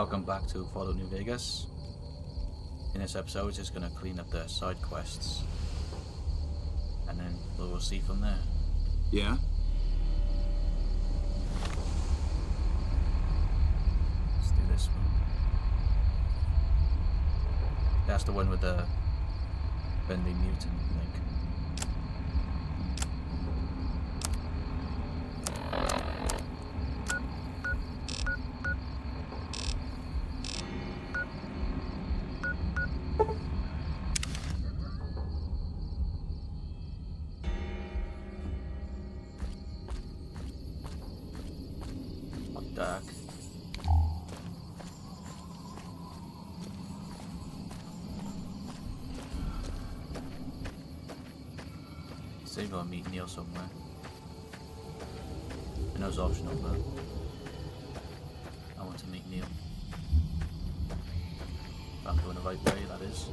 Welcome back to Follow New Vegas. In this episode, we're just going to clean up the side quests, and then we'll see from there. Yeah? Let's do this one. That's the one with the friendly mutant link. Dark. Say go and meet Neil somewhere. I know it's optional, but I want to meet Neil. If I'm going the right way, that is.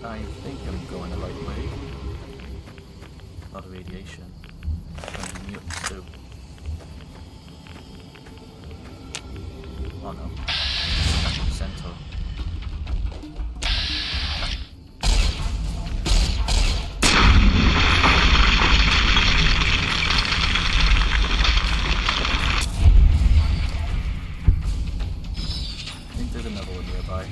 I think I'm going the right way. A lot of radiation. And mutants too. Oh no. Centaur. I think there's another one nearby.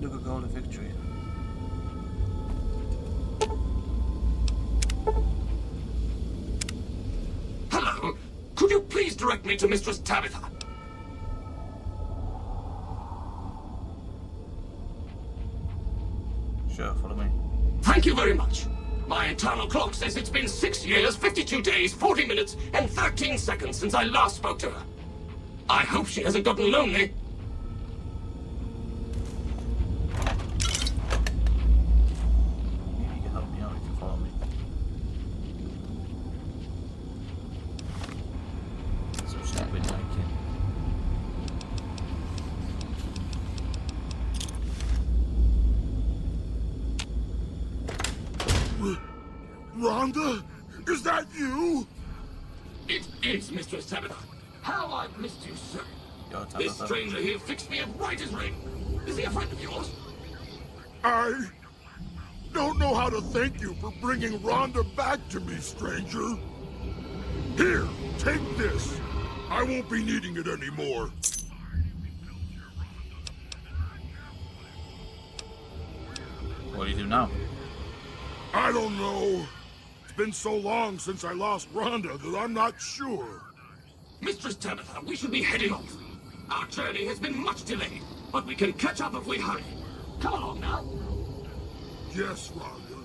Look at goal of victory. Hello. Could you please direct me to Mistress Tabitha? Sure, follow me. Thank you very much. My internal clock says it's been 6 years, 52 days, 40 minutes, and 13 seconds since I last spoke to her. I hope she hasn't gotten lonely. Maybe you can help me out if you follow me. you? It is Mistress Tabitha. How I've missed you, sir. Yo, This Tabitha. stranger here fixed me as right as rain. Is he a friend of yours? I don't know how to thank you for bringing Rhonda back to me, stranger. Here, take this. I won't be needing it anymore. What do you do now? I don't know. It's been so long since I lost Rhonda that I'm not sure. Mistress Tabitha, we should be heading off. Our journey has been much delayed, but we can catch up if we hurry. Come along now. Yes, Rhonda.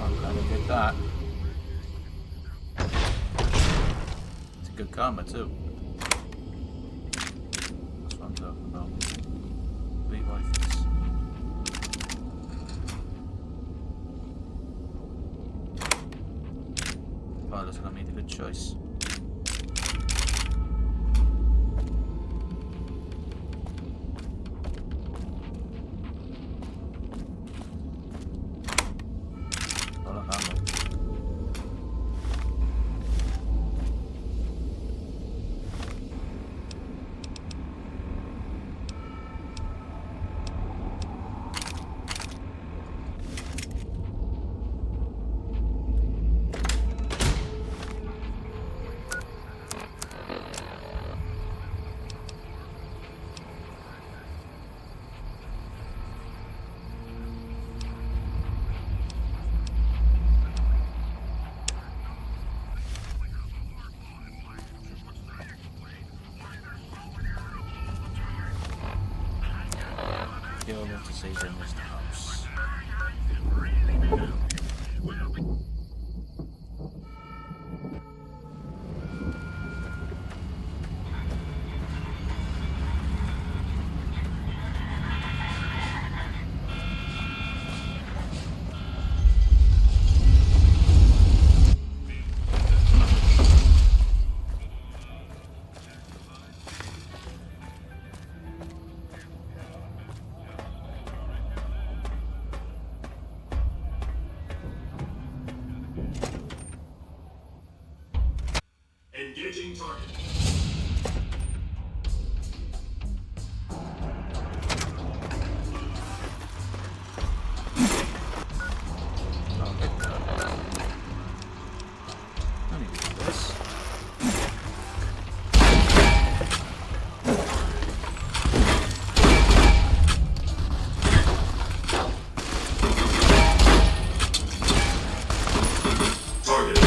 I'm kind of get that. It's a good karma too. That's what I'm talking about. Three rifles. Pilot's gonna make a good choice. Lot of ammo. Kill what to say in this house. Engaging target. I need to do this. Target.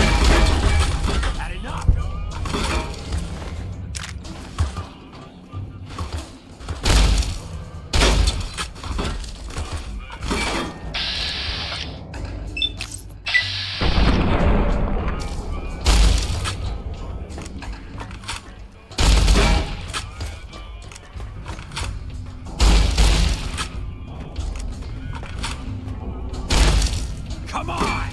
Had enough. Come on!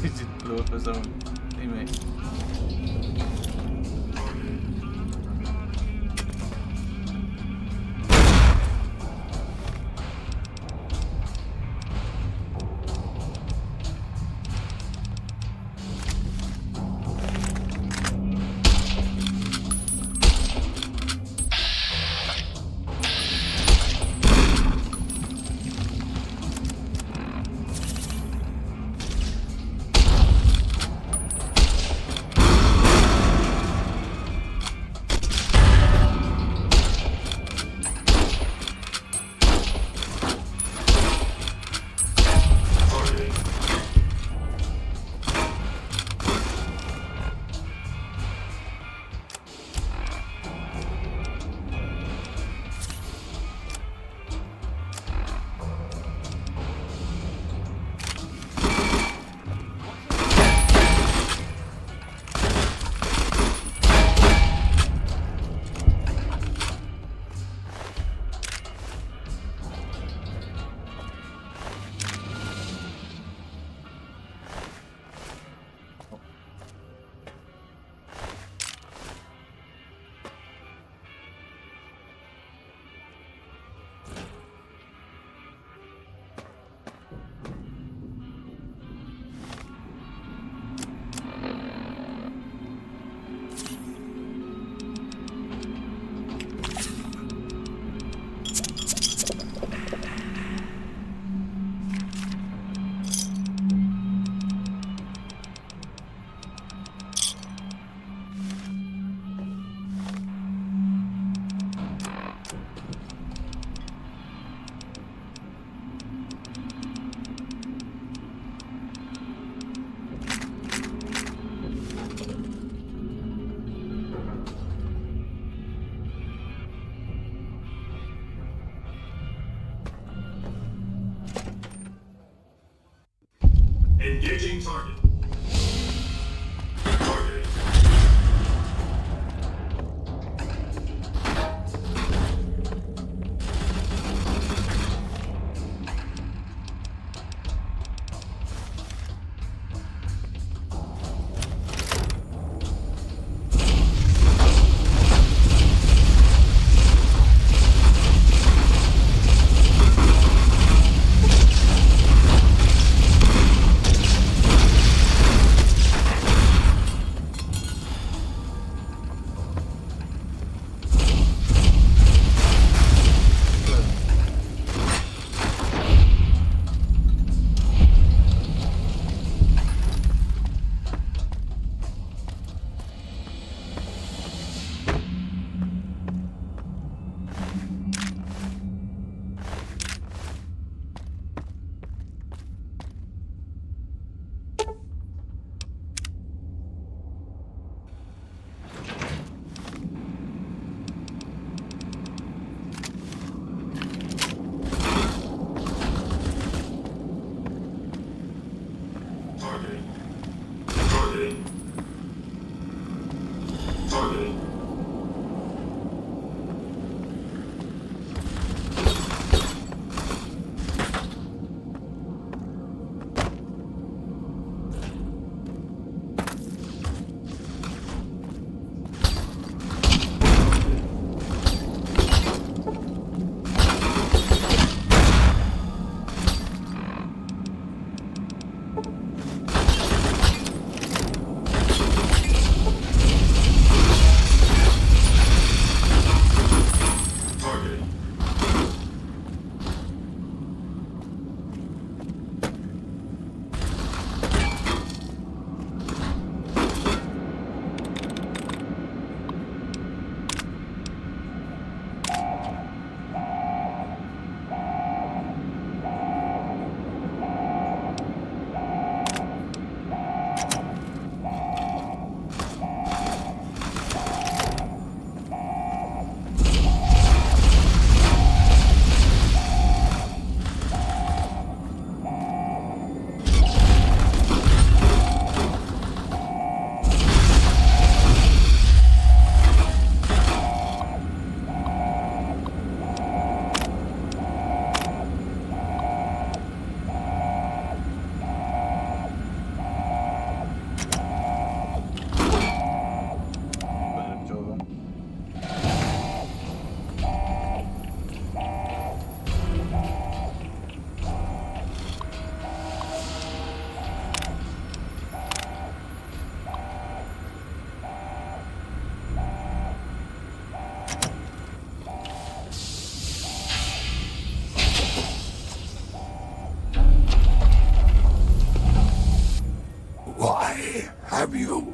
He just blew up his own teammate. Engaging target. Target. Targeting. Targeting. Targeting. Targeting. Why have you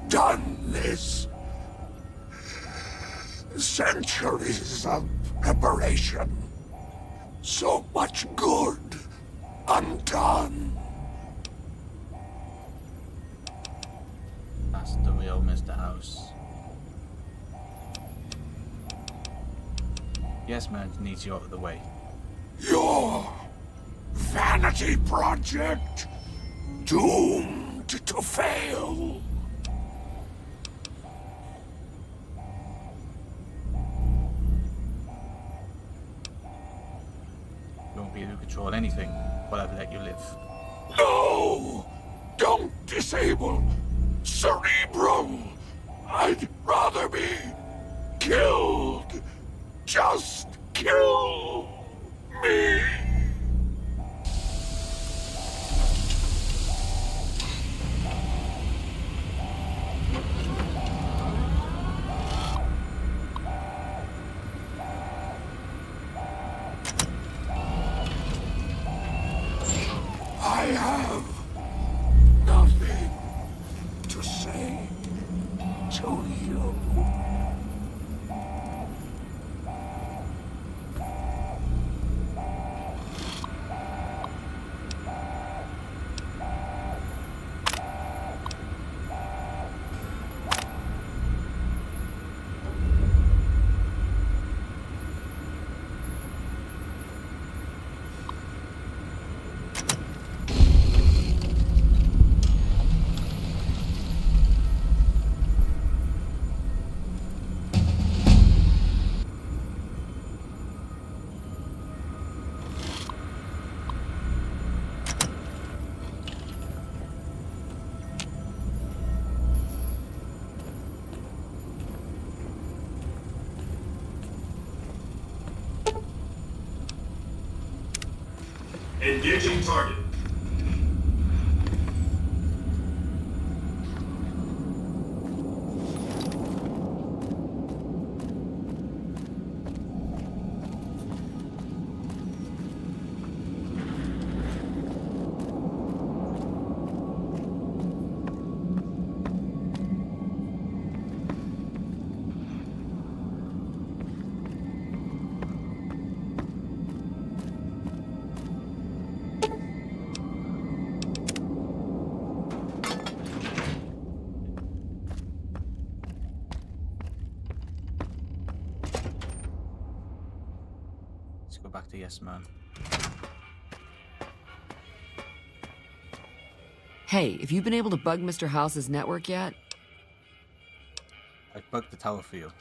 done this? Centuries of preparation. So much good undone. That's the real Mr. House. Yes, man, needs you out of the way. Your vanity project, doomed to fail. You won't be able to control anything while I've let you live. No! Don't disable Cerebral! I'd rather be killed. Just kill me. I have nothing to say to you. Engaging target. Let's go back to Yes Man. Hey, have you been able to bug Mr. House's network yet? I bugged the tower for you.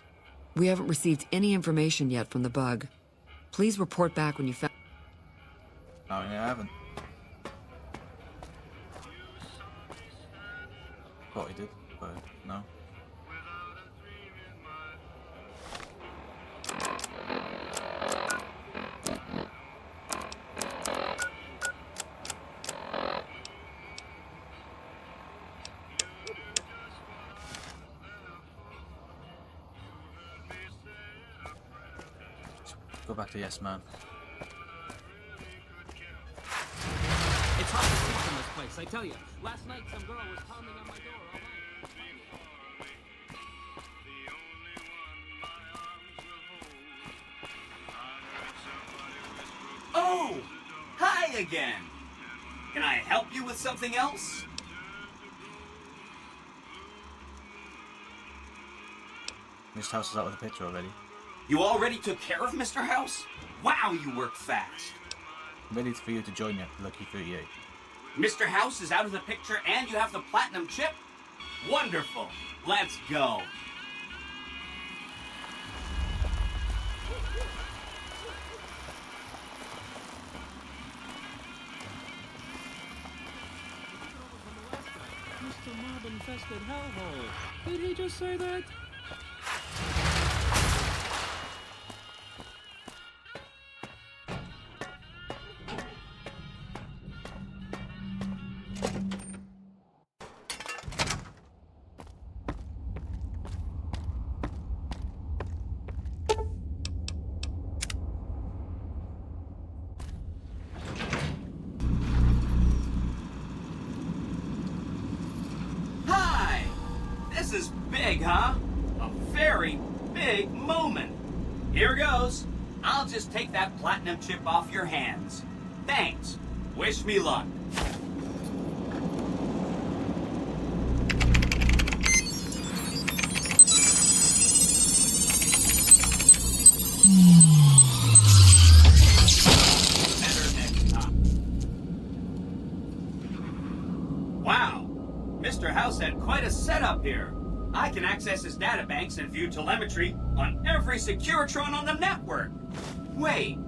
We haven't received any information yet from the bug. Please report back when you found... No, I haven't. Thought I did, but no. Go back to Yes Man. It's hard to sleep in this place, I tell you. Last night some girl was pounding on my door all night. Oh! Hi again! Can I help you with something else? Mr. House is out with the picture already. You already took care of Mr. House? Wow, you work fast. I'm ready for you to join me at Lucky 38. Mr. House is out of the picture and you have the platinum chip? Wonderful. Let's go. Mr. Mob-infested hellhole. Did he just say that? Hi! This is big, huh? A very big moment. Here goes. I'll just take that platinum chip off your hands. Thanks. Wish me luck. Better next time. Wow. Mr. House had quite a setup here. I can access his databanks and view telemetry on every Securitron on the network. Wait.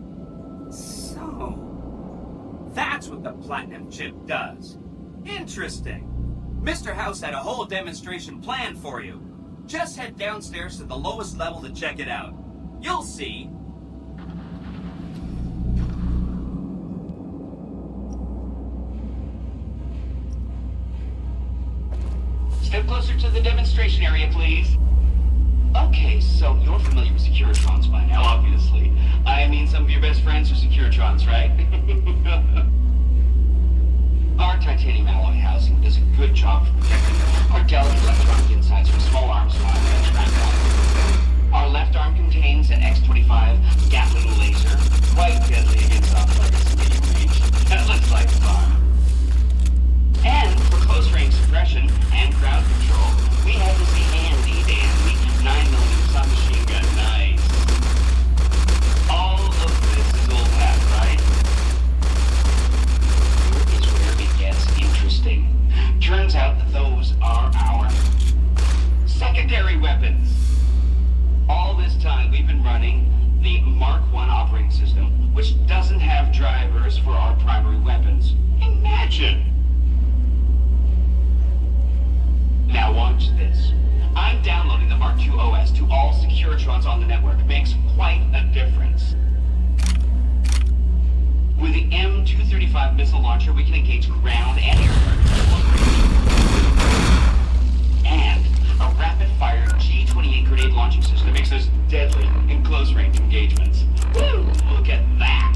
So, that's what the platinum chip does. Interesting. Mr. House had a whole demonstration planned for you. Just head downstairs to the lowest level to check it out. You'll see. Step closer to the demonstration area, please. Okay, so you're familiar with Securitrons by now, obviously. I mean, some of your best friends are Securitrons, right? Our titanium alloy housing does a good job of protecting our delicate electronic insides from small arms fire and shrapnel. Our left arm contains an X-25 Gatling laser, quite deadly against off-targets medium range. That looks like fun. And for close-range suppression and crowd control, we have this handy-dandy 9mm submachine gun. Nice. All of this is old hat, right? Here is where it gets interesting. Turns out that those are our secondary weapons. All this time we've been running the Mark I operating system, which doesn't have drivers for our primary weapons. Imagine! Now watch this. I'm downloading the Mark II OS to all Securitrons on the network. Makes quite a difference. With the M235 X-25 missile launcher, we can engage ground and air targets. And a rapid-fire G-28 grenade launching system makes us deadly in close-range engagements. Woo! Look at that!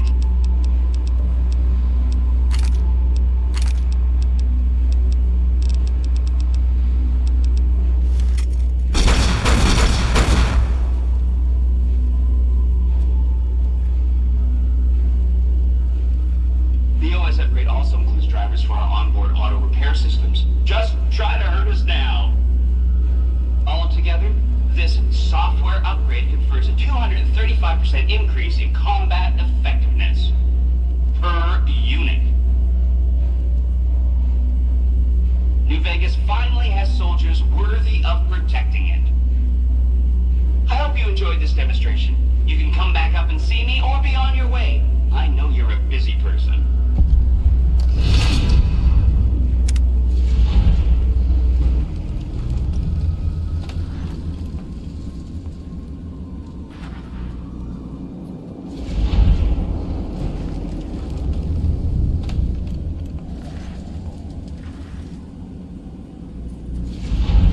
The OS upgrade also includes drivers for our onboard auto repair systems. Just try to hurt us now. Altogether, this software upgrade confers a 235% increase in combat effectiveness per unit. New Vegas finally has soldiers worthy of protecting it. I hope you enjoyed this demonstration. You can come back up and see me or be on your way. I know you're a busy person.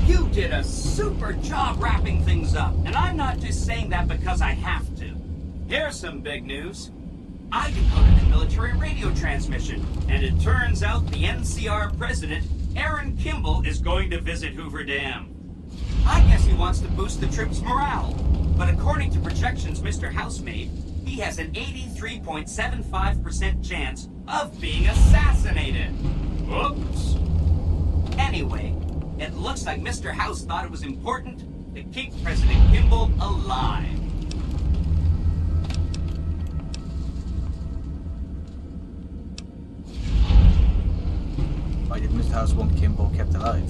You did a super job wrapping things up, and I'm not just saying that because I have to. Here's some big news. I decoded a military radio transmission, and it turns out the NCR president, Aaron Kimball, is going to visit Hoover Dam. I guess he wants to boost the troops' morale, but according to projections Mr. House made, he has an 83.75% chance of being assassinated. Whoops. Anyway, it looks like Mr. House thought it was important to keep President Kimball alive. Why did Mr. House want Kimball kept alive?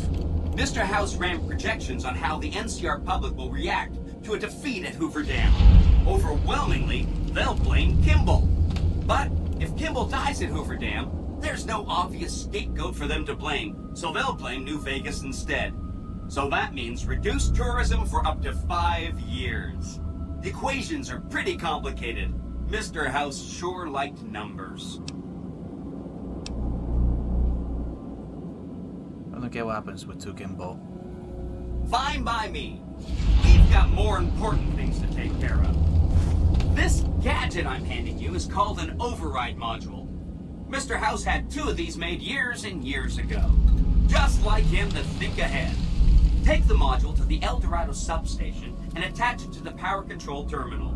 Mr. House ran projections on how the NCR public will react to a defeat at Hoover Dam. Overwhelmingly, they'll blame Kimball. But if Kimball dies at Hoover Dam, there's no obvious scapegoat for them to blame, so they'll blame New Vegas instead. So that means reduced tourism for up to 5 years. The equations are pretty complicated. Mr. House sure liked numbers. I don't get what happens with two Kimball. Fine by me. We've got more important things to take care of. This gadget I'm handing you is called an override module. Mr. House had 2 of these made years and years ago. Just like him to think ahead. Take the module to the El Dorado substation and attach it to the power control terminal.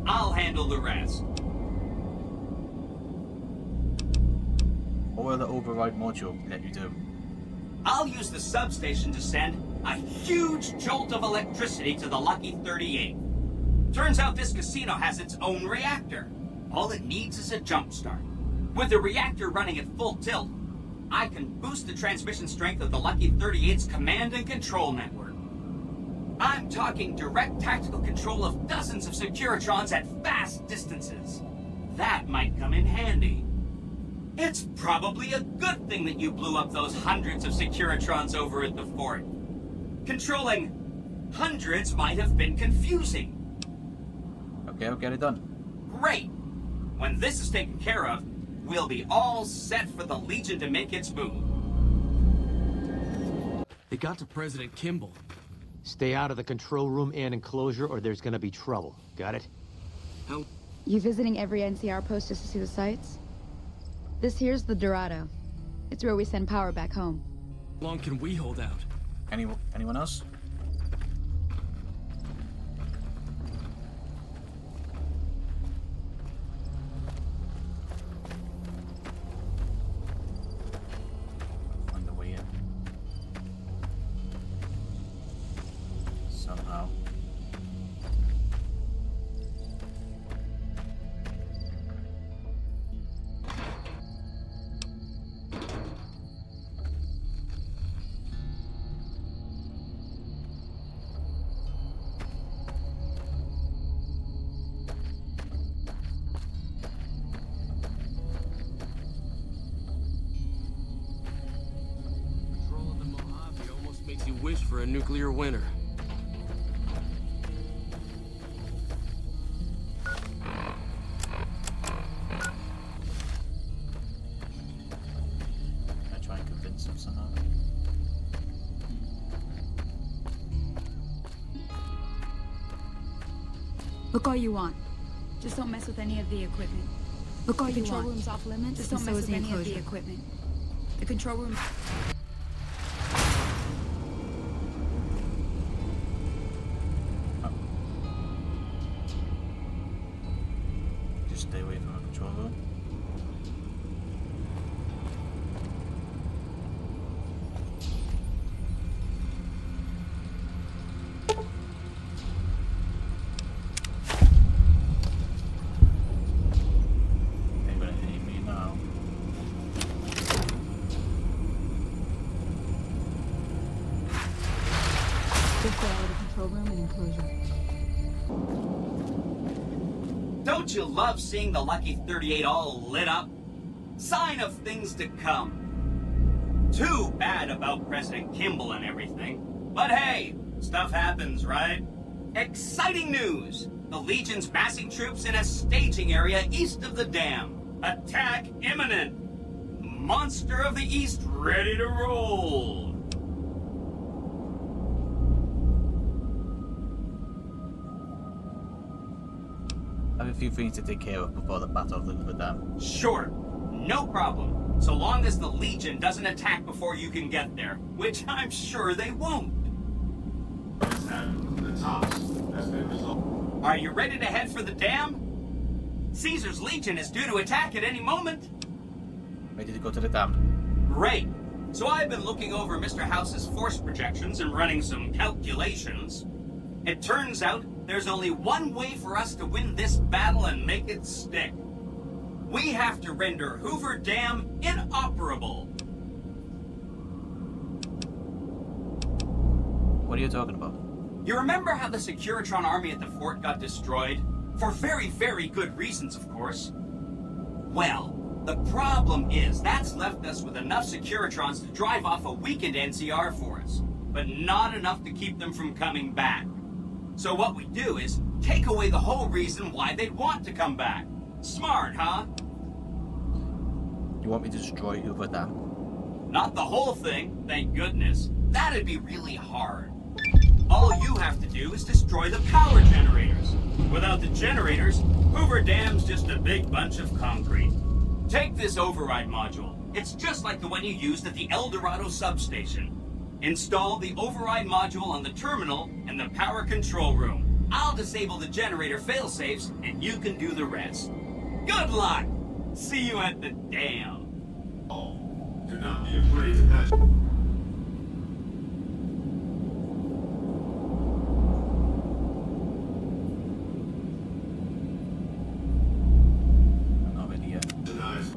I'll handle the rest. What will the override module let you do? I'll use the substation to send a huge jolt of electricity to the Lucky 38. Turns out this casino has its own reactor. All it needs is a jump start. With the reactor running at full tilt, I can boost the transmission strength of the Lucky 38's command and control network. I'm talking direct tactical control of dozens of Securitrons at vast distances. That might come in handy. It's probably a good thing that you blew up those hundreds of Securitrons over at the fort. Controlling hundreds might have been confusing. Okay, I'll get it done. Great! When this is taken care of, we'll be all set for the Legion to make its move. They got to President Kimball. Stay out of the control room and enclosure or there's gonna be trouble. Got it? How? You visiting every NCR post just to see the sights? This here's the Dorado. It's where we send power back home. How long can we hold out? Anyone else? Find a way in. Somehow. Controlling the Mojave almost makes you wish for a nuclear winter. Look all you want. Just don't mess with any of the equipment. Look all you want. The control room's off limits. Just don't mess with any of the equipment. The control room. Just stay away from the control room. They're gonna hit me now. Just go out of the control room and enclosure. Don't you love seeing the Lucky 38 all lit up? Sign of things to come. Too bad about President Kimball and everything. But hey, stuff happens, right? Exciting news! The Legion's massing troops in a staging area east of the dam. Attack imminent! Monster of the East ready to roll! I have a few things to take care of before the battle of the dam. Sure, no problem. So long as the Legion doesn't attack before you can get there, which I'm sure they won't. The tops has been resolved. Are you ready to head for the dam? Caesar's Legion is due to attack at any moment. Ready to go to the dam? Great. So I've been looking over Mr. House's force projections and running some calculations. It turns out there's only one way for us to win this battle and make it stick. We have to render Hoover Dam inoperable. What are you talking about? You remember how the Securitron army at the fort got destroyed? For very, very good reasons, of course. Well, the problem is that's left us with enough Securitrons to drive off a weakened NCR force, but not enough to keep them from coming back. So what we do is take away the whole reason why they'd want to come back. Smart, huh? You want me to destroy Hoover Dam? Not the whole thing, thank goodness. That'd be really hard. All you have to do is destroy the power generators. Without the generators, Hoover Dam's just a big bunch of concrete. Take this override module. It's just like the one you used at the El Dorado substation. Install the override module on the terminal in the power control room. I'll disable the generator failsafes, and you can do the rest. Good luck! See you at the dam. Oh, do not be afraid to touch. I'm not ready yet. Denies.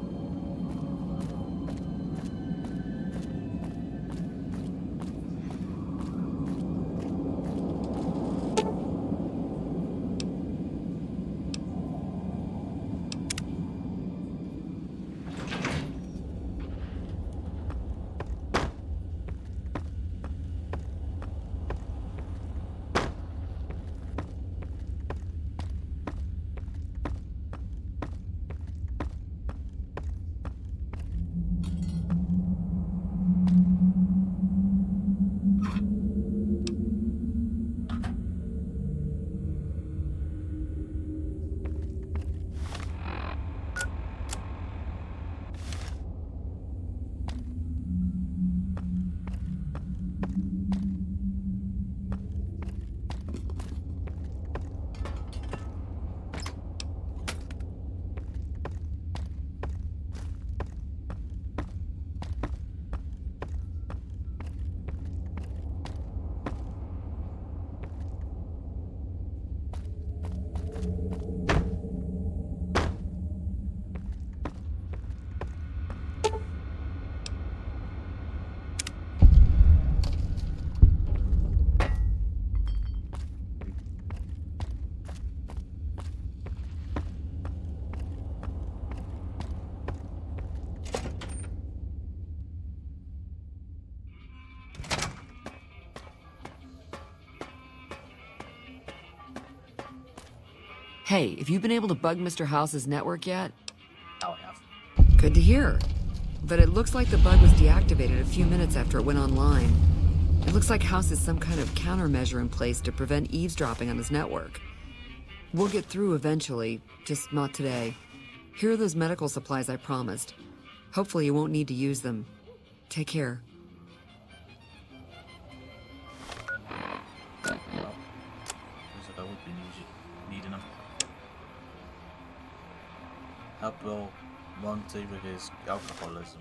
Hey, have you been able to bug Mr. House's network yet? Now I have. Good to hear. But it looks like the bug was deactivated a few minutes after it went online. It looks like House has some kind of countermeasure in place to prevent eavesdropping on his network. We'll get through eventually, just not today. Here are those medical supplies I promised. Hopefully you won't need to use them. Take care. Well, looks like I would be needing them. Help Will Monty with his alcoholism.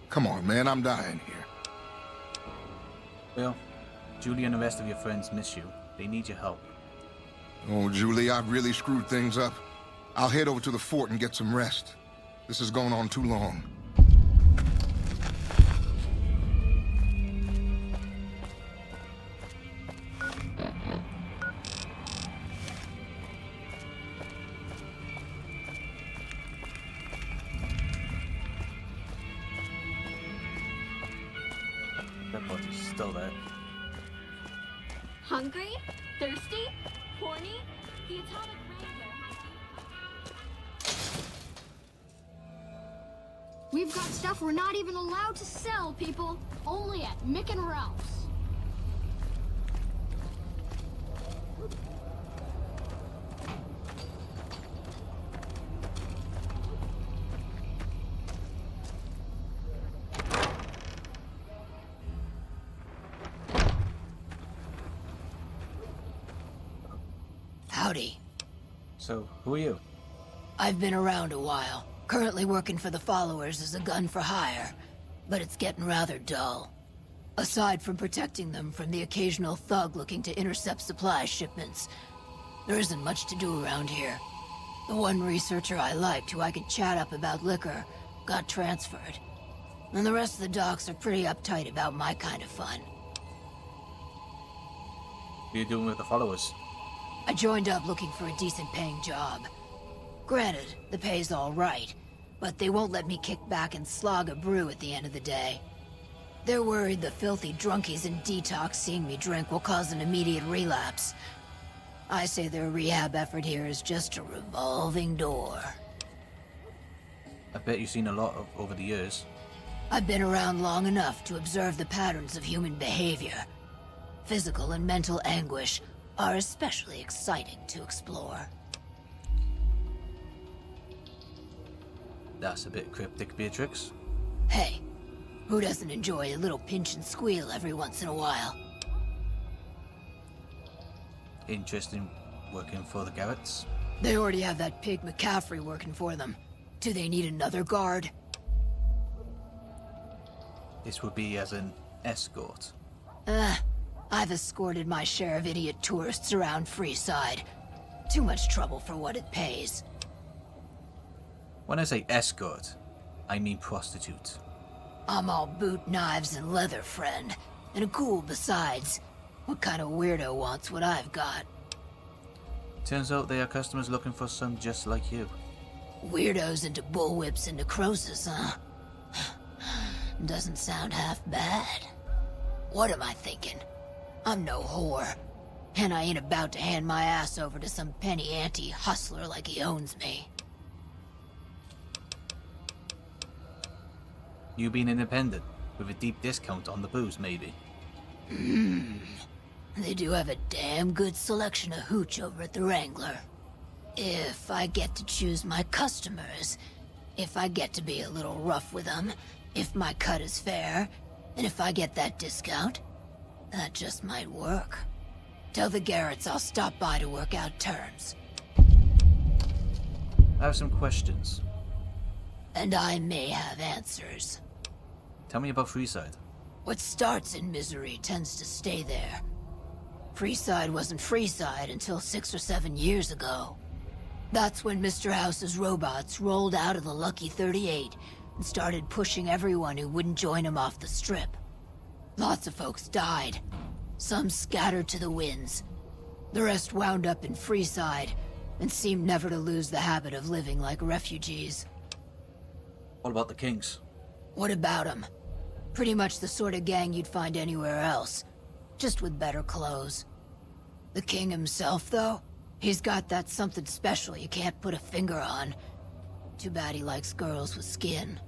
Come on, man, I'm dying here. Well, Julie and the rest of your friends miss you. They need your help. Oh, Julie, I've really screwed things up. I'll head over to the fort and get some rest. This has gone on too long. That body's still there. Hungry? Thirsty? Horny? The atomic wrangler has... We've got stuff we're not even allowed to sell, people. Only at Mick and Ralph's. Howdy. So, who are you? I've been around a while. Currently working for the followers as a gun for hire, but it's getting rather dull. Aside from protecting them from the occasional thug looking to intercept supply shipments, there isn't much to do around here. The one researcher I liked who I could chat up about liquor got transferred, and the rest of the docs are pretty uptight about my kind of fun. What are you doing with the followers? I joined up looking for a decent paying job. Granted, the pay's all right, but they won't let me kick back and slog a brew at the end of the day. They're worried the filthy drunkies in detox seeing me drink will cause an immediate relapse. I say their rehab effort here is just a revolving door. I bet you've seen a lot of over the years. I've been around long enough to observe the patterns of human behavior. Physical and mental anguish are especially exciting to explore. That's a bit cryptic, Beatrix. Hey, who doesn't enjoy a little pinch and squeal every once in a while? Interesting working for the Garretts. They already have that pig McCaffrey working for them. Do they need another guard? This would be as an escort. I've escorted my share of idiot tourists around Freeside. Too much trouble for what it pays. When I say escort, I mean prostitute. I'm all boot, knives, and leather, friend. And a ghoul besides. What kind of weirdo wants what I've got? Turns out they are customers looking for some just like you. Weirdos into bullwhips and necrosis, huh? Doesn't sound half bad. What am I thinking? I'm no whore. And I ain't about to hand my ass over to some penny ante hustler like he owns me. You being independent, with a deep discount on the booze, maybe? They do have a damn good selection of hooch over at the Wrangler. If I get to choose my customers, if I get to be a little rough with them, if my cut is fair, and if I get that discount, that just might work. Tell the Garretts I'll stop by to work out terms. I have some questions. And I may have answers. Tell me about Freeside. What starts in misery tends to stay there. Freeside wasn't Freeside until 6 or 7 years ago. That's when Mr. House's robots rolled out of the Lucky 38 and started pushing everyone who wouldn't join him off the strip. Lots of folks died. Some scattered to the winds. The rest wound up in Freeside and seemed never to lose the habit of living like refugees. What about the Kings? What about them? Pretty much the sort of gang you'd find anywhere else, just with better clothes. The King himself, though, he's got that something special you can't put a finger on. Too bad he likes girls with skin.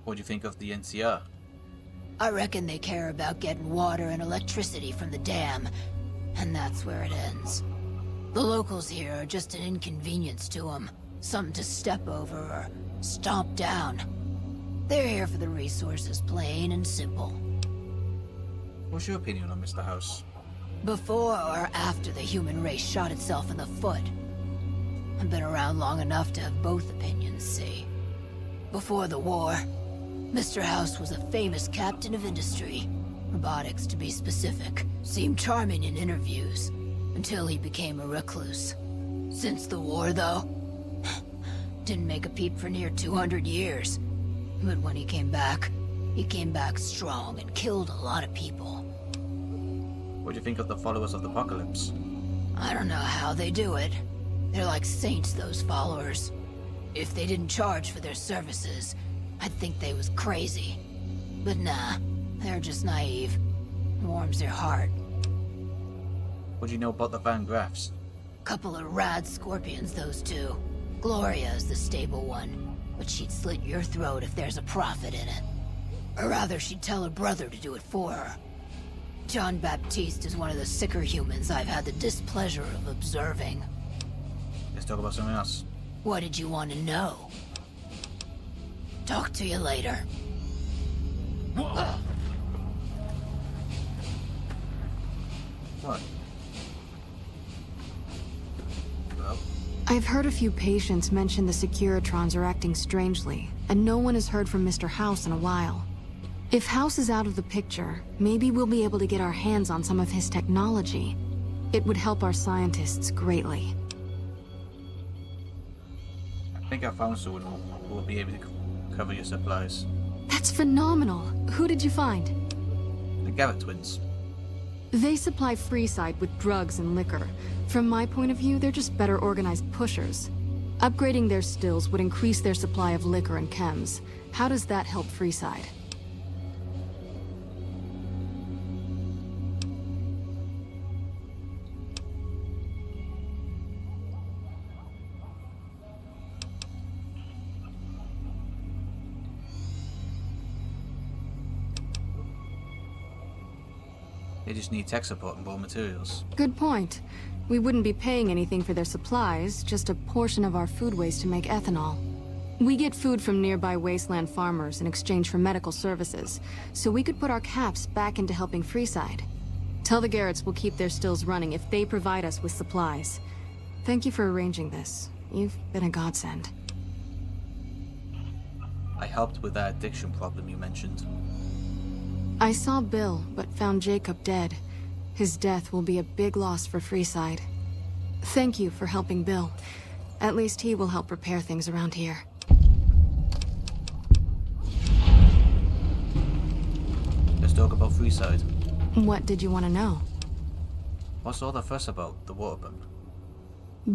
What do you think of the NCR? I reckon they care about getting water and electricity from the dam, and that's where it ends. The locals here are just an inconvenience to them, something to step over or stomp down. They're here for the resources, plain and simple. What's your opinion on Mr. House? Before or after the human race shot itself in the foot? I've been around long enough to have both opinions, see. Before the war, Mr. House was a famous captain of industry. Robotics, to be specific. Seemed charming in interviews, until he became a recluse. Since the war, though, didn't make a peep for near 200 years. But when he came back strong and killed a lot of people. What do you think of the followers of the apocalypse? I don't know how they do it. They're like saints, those followers. If they didn't charge for their services, I'd think they was crazy. But nah, they're just naive. Warms their heart. What do you know about the Van Graffs? Couple of rad scorpions, those two. Gloria is the stable one, but she'd slit your throat if there's a profit in it. Or rather, she'd tell her brother to do it for her. John Baptiste is one of the sicker humans I've had the displeasure of observing. Let's talk about something else. What did you want to know? Talk to you later. What? Well? I've heard a few patients mention the Securitrons are acting strangely, and no one has heard from Mr. House in a while. If House is out of the picture, maybe we'll be able to get our hands on some of his technology. It would help our scientists greatly. I think I found someone who will be able to cover your supplies. That's phenomenal. Who did you find? The Garrett twins. They supply Freeside with drugs and liquor. From my point of view, they're just better organized pushers. Upgrading their stills would increase their supply of liquor and chems. How does that help Freeside? They just need tech support and raw materials. Good point. We wouldn't be paying anything for their supplies, just a portion of our food waste to make ethanol. We get food from nearby wasteland farmers in exchange for medical services, so we could put our caps back into helping Freeside. Tell the Garretts we'll keep their stills running if they provide us with supplies. Thank you for arranging this. You've been a godsend. I helped with that addiction problem you mentioned. I saw Bill, but found Jacob dead. His death will be a big loss for Freeside. Thank you for helping Bill. At least he will help repair things around here. Let's talk about Freeside. What did you want to know? What's all the fuss about, the water pump?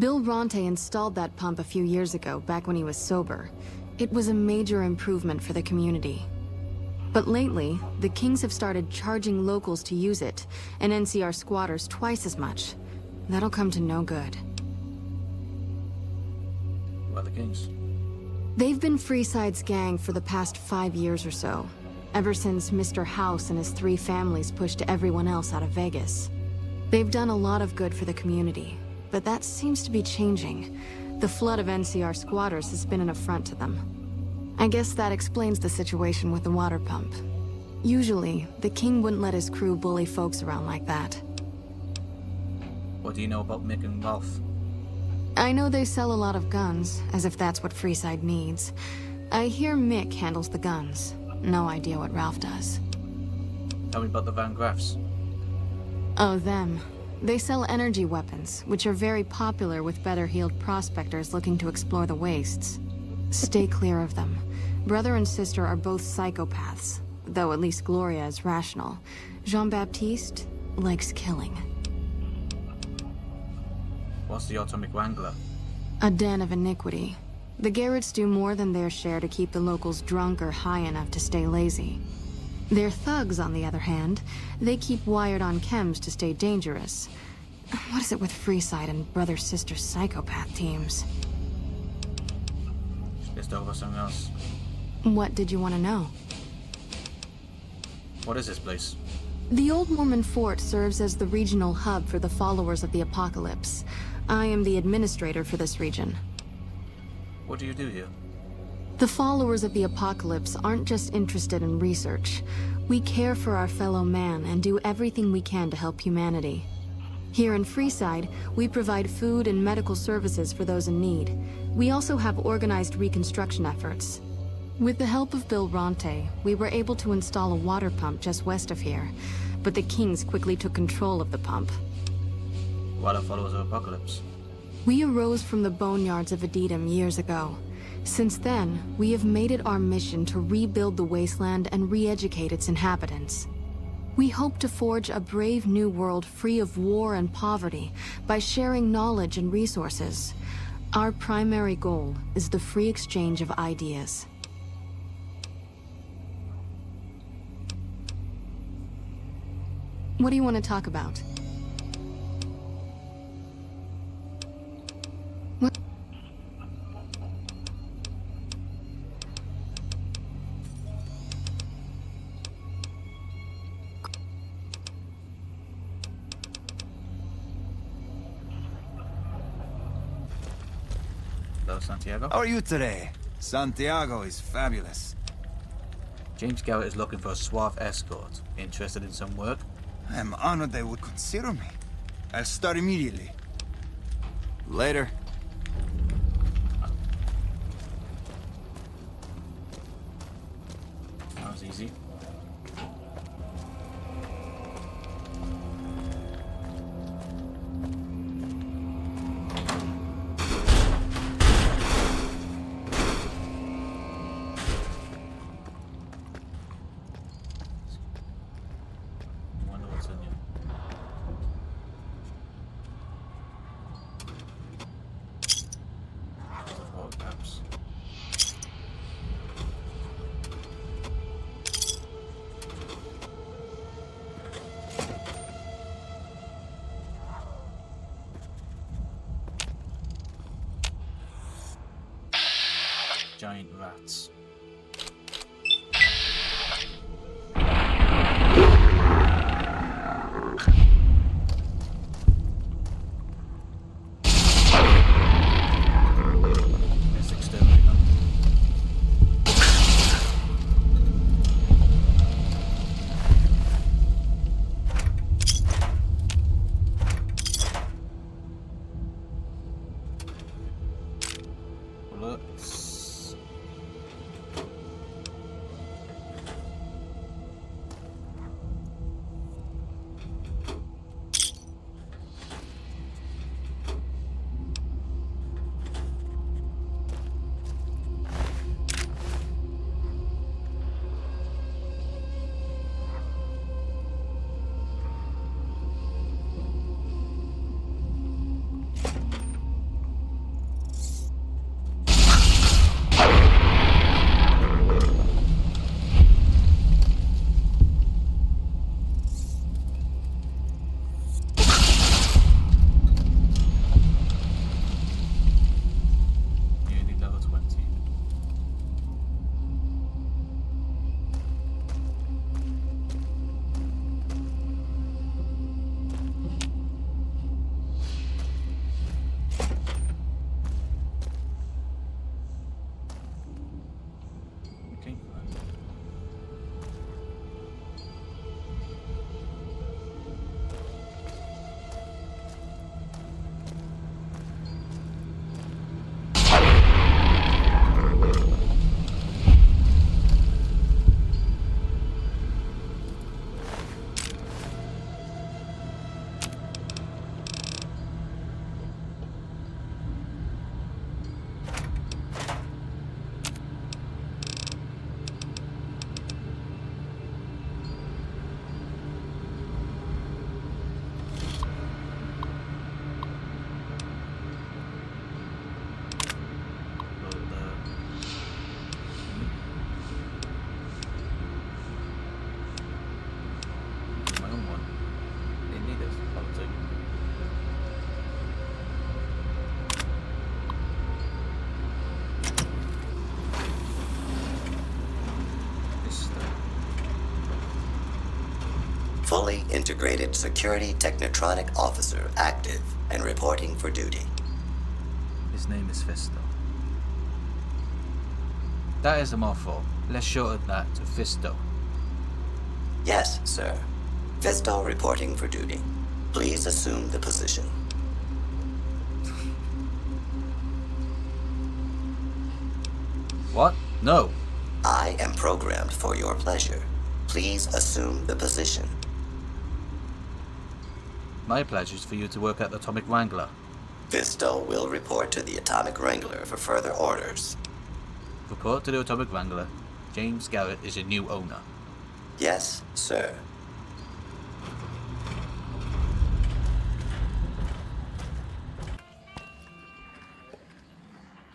Bill Ronte installed that pump a few years ago, back when he was sober. It was a major improvement for the community. But lately, the Kings have started charging locals to use it, and NCR squatters twice as much. That'll come to no good. Why the Kings? They've been Freeside's gang for the past 5 years or so, ever since Mr. House and his 3 families pushed everyone else out of Vegas. They've done a lot of good for the community, but that seems to be changing. The flood of NCR squatters has been an affront to them. I guess that explains the situation with the water pump. Usually, the King wouldn't let his crew bully folks around like that. What do you know about Mick and Ralph? I know they sell a lot of guns, as if that's what Freeside needs. I hear Mick handles the guns. No idea what Ralph does. Tell me about the Van Graffs. Oh, them. They sell energy weapons, which are very popular with better-heeled prospectors looking to explore the wastes. Stay clear of them. Brother and sister are both psychopaths, though at least Gloria is rational. Jean-Baptiste likes killing. What's the Atomic Wrangler? A den of iniquity. The Garretts do more than their share to keep the locals drunk or high enough to stay lazy. Their thugs, on the other hand, they keep wired on chems to stay dangerous. What is it with Freeside and brother-sister psychopath teams? Let's talk about something else. What did you want to know? What is this place? The Old Mormon Fort serves as the regional hub for the followers of the Apocalypse. I am the administrator for this region. What do you do here? The followers of the Apocalypse aren't just interested in research. We care for our fellow man and do everything we can to help humanity. Here in Freeside, we provide food and medical services for those in need. We also have organized reconstruction efforts. With the help of Bill Ronte, we were able to install a water pump just west of here, but the Kings quickly took control of the pump. What are followers of Apocalypse? We arose from the boneyards of Edidum years ago. Since then, we have made it our mission to rebuild the wasteland and re-educate its inhabitants. We hope to forge a brave new world free of war and poverty by sharing knowledge and resources. Our primary goal is the free exchange of ideas. What do you want to talk about? What? Hello, Santiago. How are you today? Santiago is fabulous. James Garrett is looking for a suave escort. Interested in some work? I am honored they would consider me. I'll start immediately. Later. That was easy. Wonder what's in here. Photographs. Giant rats. Let's exterminate them. Bullets. fully integrated security technotronic officer active and reporting for duty. His name is Fisto. That is a mouthful. Let's shorten that to Fisto. Yes, sir. Fisto reporting for duty. Please assume the position. What? No. I am programmed for your pleasure. Please assume the position. My pleasure is for you to work at the Atomic Wrangler. Fisto will report to the Atomic Wrangler for further orders. Report to the Atomic Wrangler. James Garrett is your new owner. Yes, sir.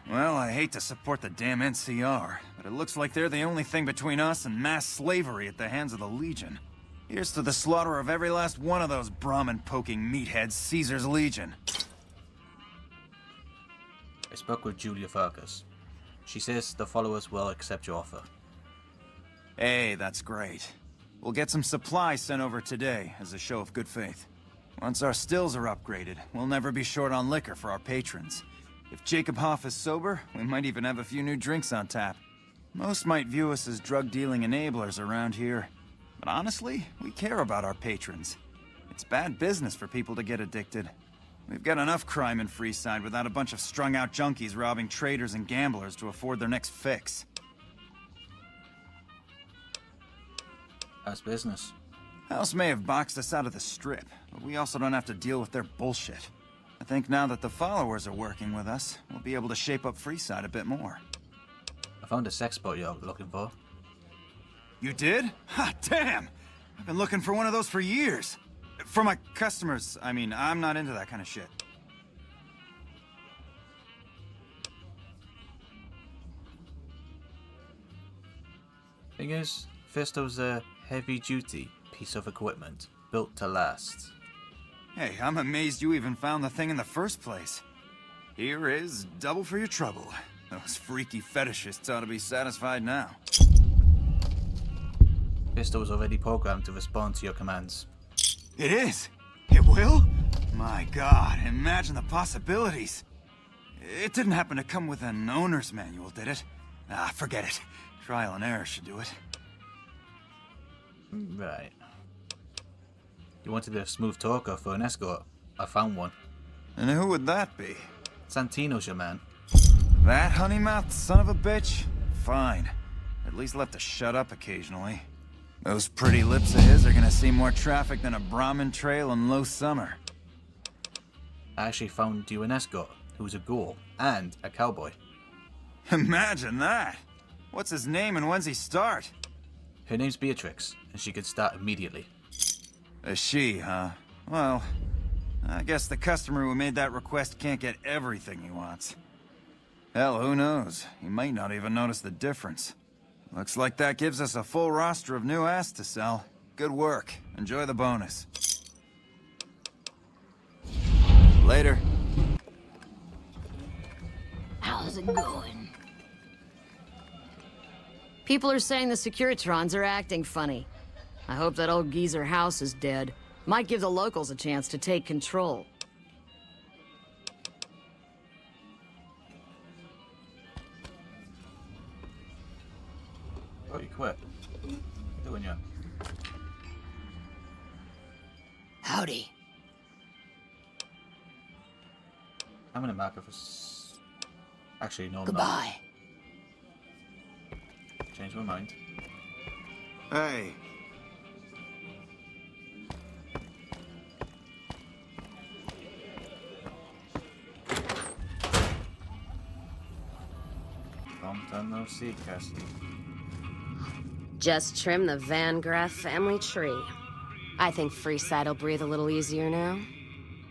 Well, I hate to support the damn NCR, but it looks like they're the only thing between us and mass slavery at the hands of the Legion. Here's to the slaughter of every last one of those Brahmin-poking meatheads, Caesar's Legion. I spoke with Julia Farkas. She says the followers will accept your offer. Hey, that's great. We'll get some supplies sent over today as a show of good faith. Once our stills are upgraded, we'll never be short on liquor for our patrons. If Jacob Hoff is sober, we might even have a few new drinks on tap. Most might view us as drug-dealing enablers around here. But honestly, we care about our patrons. It's bad business for people to get addicted. We've got enough crime in Freeside without a bunch of strung-out junkies robbing traders and gamblers to afford their next fix. That's business. House may have boxed us out of the Strip, but we also don't have to deal with their bullshit. I think now that the followers are working with us, we'll be able to shape up Freeside a bit more. I found a sex bot you're looking for. You did? Ha, damn! I've been looking for one of those for years. For my customers, I mean, I'm not into that kind of shit. Thing is, Fisto's a heavy-duty piece of equipment, built to last. Hey, I'm amazed you even found the thing in the first place. Here is double for your trouble. Those freaky fetishists ought to be satisfied now. Fisto was already programmed to respond to your commands. It is? It will? My god, imagine the possibilities. It didn't happen to come with an owner's manual, did it? Ah, forget it. Trial and error should do it. Right. You wanted a smooth talker for an escort. I found one. And who would that be? Santino's your man. That honey-mouthed son of a bitch? Fine. At least left to shut up occasionally. Those pretty lips of his are gonna see more traffic than a Brahmin trail in low summer. I actually found you an escort, who's a ghoul, and a cowboy. Imagine that! What's his name and when's he start? Her name's Beatrix, and she could start immediately. A she, huh? Well, I guess the customer who made that request can't get everything he wants. Hell, who knows? He might not even notice the difference. Looks like that gives us a full roster of new ass to sell. Good work. Enjoy the bonus. Later. How's it going? People are saying the Securitrons are acting funny. I hope that old geezer House is dead. Might give the locals a chance to take control. Oh, you quit. What are you doing here? Howdy. I'm gonna mark it for actually, no, I'm Goodbye. not. Change my mind. Hey. Long time no see, Cassidy. Just trim the Van Graff family tree. I think Freeside'll breathe a little easier now.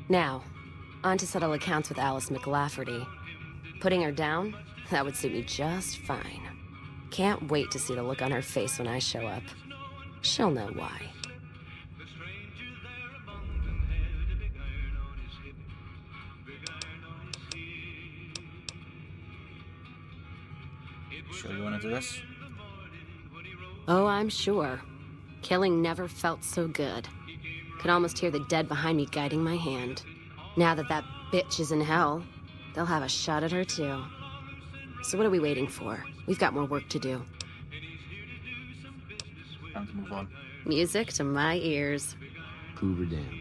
Now, on to settle accounts with Alice McLafferty. Putting her down? That would suit me just fine. Can't wait to see the look on her face when I show up. She'll know why. Sure you want to do this? Oh, I'm sure. Killing never felt so good. Can almost hear the dead behind me guiding my hand. Now that that bitch is in hell, they'll have a shot at her too. So what are we waiting for? We've got more work to do. Time to move on. Music to my ears. Hoover Dam.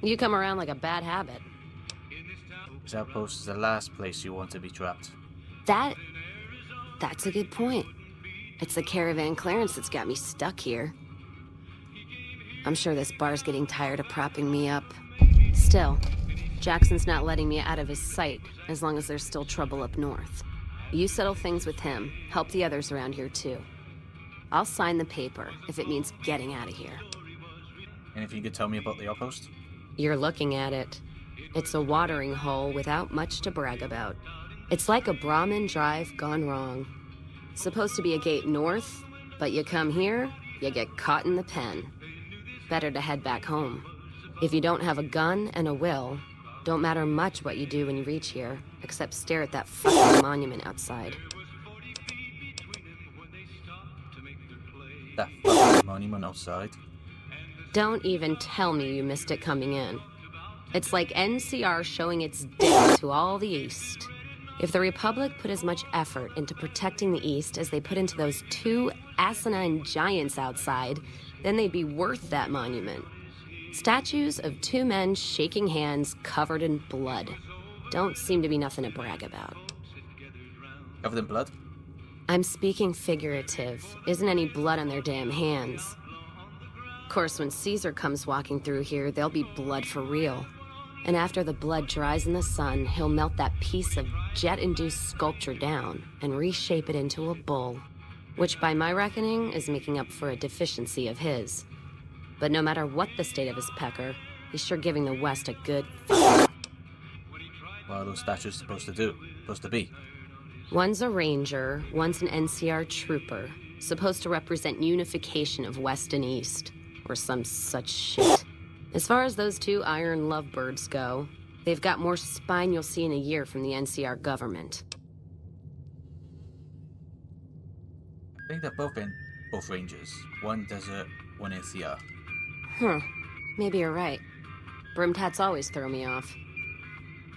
You come around like a bad habit. This outpost is the last place you want to be trapped. That's a good point. It's the caravan clearance that's got me stuck here. I'm sure this bar's getting tired of propping me up. Still, Jackson's not letting me out of his sight as long as there's still trouble up north. You settle things with him, help the others around here too. I'll sign the paper if it means getting out of here. And if you could tell me about the outpost? You're looking at it. It's a watering hole without much to brag about. It's like a Brahmin drive gone wrong. Supposed to be a gate north, but you come here, you get caught in the pen. Better to head back home. If you don't have a gun and a will, don't matter much what you do when you reach here, except stare at that fucking monument outside. That fucking monument outside? Don't even tell me you missed it coming in. It's like NCR showing its dick to all the East. If the Republic put as much effort into protecting the East as they put into those two asinine giants outside, then they'd be worth that monument. Statues of two men shaking hands covered in blood. Don't seem to be nothing to brag about. Covered in blood? I'm speaking figurative. Isn't any blood on their damn hands. Of course, when Caesar comes walking through here, there'll be blood for real. And after the blood dries in the sun, he'll melt that piece of jet-induced sculpture down and reshape it into a bull, which by my reckoning is making up for a deficiency of his. But no matter what the state of his pecker, he's sure giving the West a good fuck. What are those statues supposed to be? One's a ranger, one's an NCR trooper, supposed to represent unification of West and East, or some such shit. As far as those two iron lovebirds go, they've got more spine you'll see in a year from the NCR government. I think they're both rangers. One desert, one NCR. Maybe you're right. Brimtats always throw me off.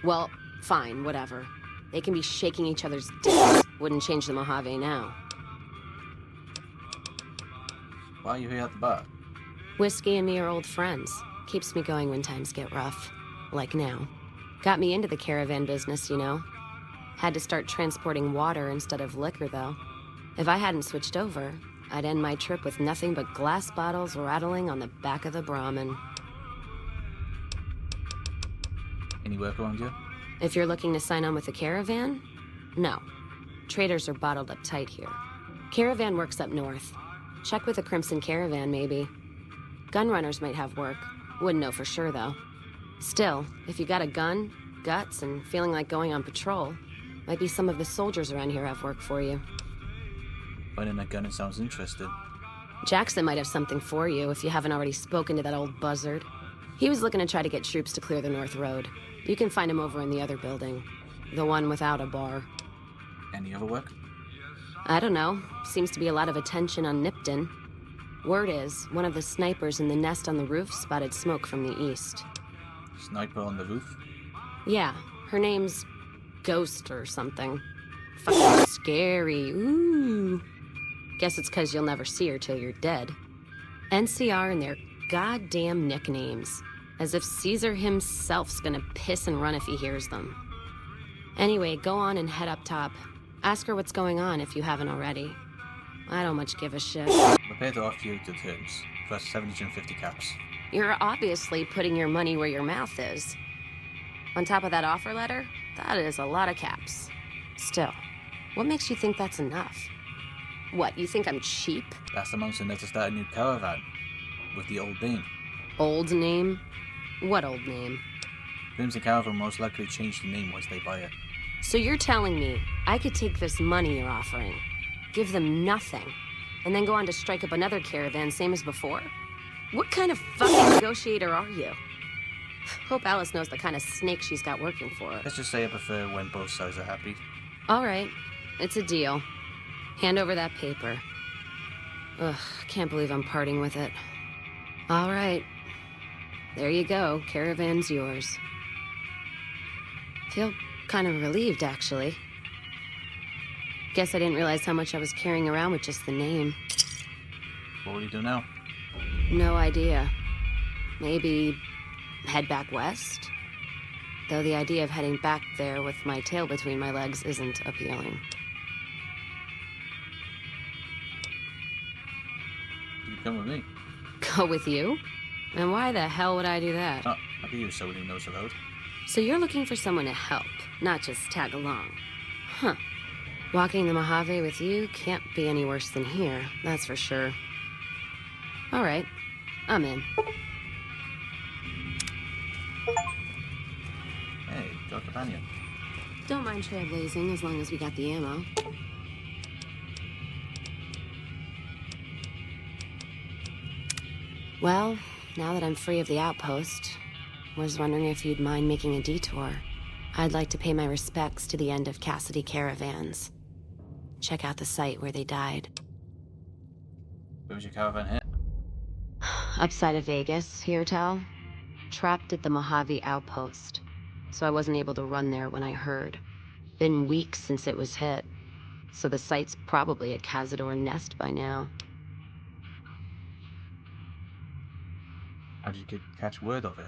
Well, fine, whatever. They can be shaking each other's dicks. Wouldn't change the Mojave now. Why are you here at the bar? Whiskey and me are old friends. Keeps me going when times get rough. Like now. Got me into the caravan business, you know. Had to start transporting water instead of liquor, though. If I hadn't switched over, I'd end my trip with nothing but glass bottles rattling on the back of the Brahmin. Any work around you? If you're looking to sign on with the caravan, no. Traders are bottled up tight here. Caravan works up north. Check with the Crimson Caravan, maybe. Gunrunners might have work. Wouldn't know for sure, though. Still, if you got a gun, guts, and feeling like going on patrol, might be some of the soldiers around here have work for you. Finding a gun, it sounds interesting. Jackson might have something for you if you haven't already spoken to that old buzzard. He was looking to try to get troops to clear the North Road. You can find him over in the other building. The one without a bar. Any other work? I don't know. Seems to be a lot of attention on Nipton. Word is, one of the snipers in the nest on the roof spotted smoke from the east. Sniper on the roof? Yeah, her name's Ghost or something. Fucking scary, ooh. Guess it's 'cause you'll never see her till you're dead. NCR and their goddamn nicknames. As if Caesar himself's gonna piss and run if he hears them. Anyway, go on and head up top. Ask her what's going on if you haven't already. I don't much give a shit. Prepare to offer you the terms, plus 750 caps. You're obviously putting your money where your mouth is. On top of that offer letter, that is a lot of caps. Still, what makes you think that's enough? What, you think I'm cheap? Last month enough to start a new caravan, with the old name. Old name? What old name? Crimson Caravan most likely change the name once they buy it. So you're telling me I could take this money you're offering, give them nothing, and then go on to strike up another caravan same as before? What kind of fucking negotiator are you? Hope Alice knows the kind of snake she's got working for her. Let's just say I prefer when both sides are happy. All right, it's a deal. Hand over that paper. Ugh, can't believe I'm parting with it. All right, There you go, caravan's yours. Feel kind of relieved, actually. Guess I didn't realize how much I was carrying around with just the name. What will you do now? No idea. Maybe head back west? Though the idea of heading back there with my tail between my legs isn't appealing. You come with me. Go with you? And why the hell would I do that? Oh, I could use someone who knows the road. So you're looking for someone to help, not just tag along. Huh. Walking the Mojave with you can't be any worse than here, that's for sure. All right, I'm in. Hey, got a companion. Don't mind trailblazing as long as we got the ammo. Well, now that I'm free of the outpost, was wondering if you'd mind making a detour. I'd like to pay my respects to the end of Cassidy caravans. Check out the site where they died. Where was your caravan hit? Upside of Vegas, here, Tal. Trapped at the Mojave outpost, so I wasn't able to run there when I heard. Been weeks since it was hit, so the site's probably a Cazador nest by now. How did you catch word of it?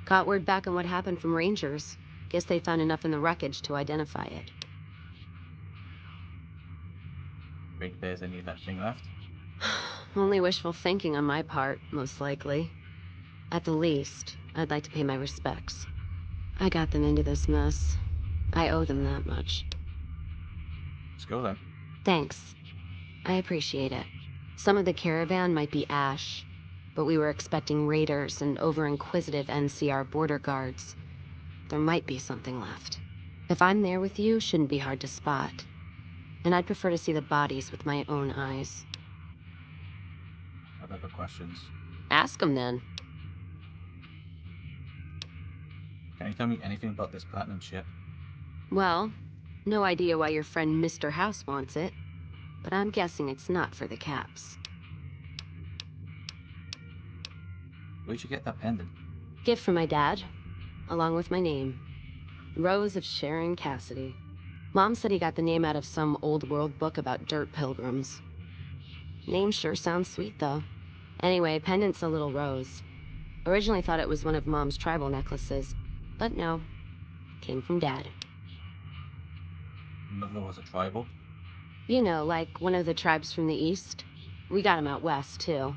Got word back on what happened from Rangers. Guess they found enough in the wreckage to identify it. Think there's any of that thing left? Only wishful thinking on my part, most likely. At the least, I'd like to pay my respects. I got them into this mess. I owe them that much. Let's go then. Thanks. I appreciate it. Some of the caravan might be ash, but we were expecting raiders and over-inquisitive NCR border guards. There might be something left. If I'm there with you, shouldn't be hard to spot. And I'd prefer to see the bodies with my own eyes. I have other questions. Ask them then. Can you tell me anything about this platinum ship? Well, no idea why your friend Mr. House wants it, but I'm guessing it's not for the caps. Where'd you get that pendant? Gift from my dad, along with my name. Rose of Sharon Cassidy. Mom said he got the name out of some old world book about dirt pilgrims. Name sure sounds sweet, though. Anyway, pendant's a little rose. Originally thought it was one of Mom's tribal necklaces, but no. Came from Dad. Mother was a tribal? You know, like one of the tribes from the east. We got 'em out west, too.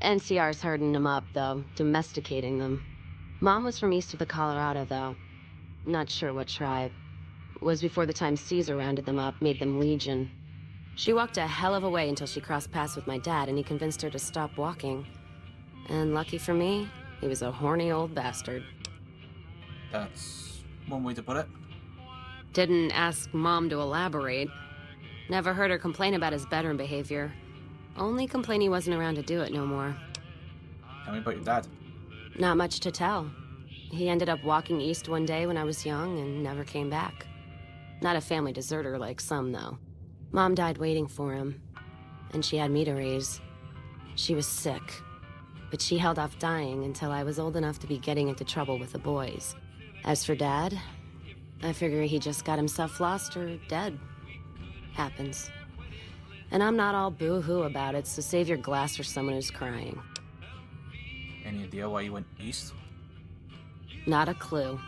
NCR's herding them up, though, domesticating them. Mom was from east of the Colorado, though. Not sure what tribe. Was before the time Caesar rounded them up, made them legion. She walked a hell of a way until she crossed paths with my dad, and he convinced her to stop walking. And lucky for me, he was a horny old bastard. That's one way to put it. Didn't ask Mom to elaborate. Never heard her complain about his bedroom behavior. Only complain he wasn't around to do it no more. Tell me about your dad. Not much to tell. He ended up walking east one day when I was young and never came back. Not a family deserter like some, though. Mom died waiting for him, and she had me to raise. She was sick, but she held off dying until I was old enough to be getting into trouble with the boys. As for Dad, I figure he just got himself lost or dead. Happens. And I'm not all boo-hoo about it, so save your glass for someone who's crying. Any idea why you went east? Not a clue.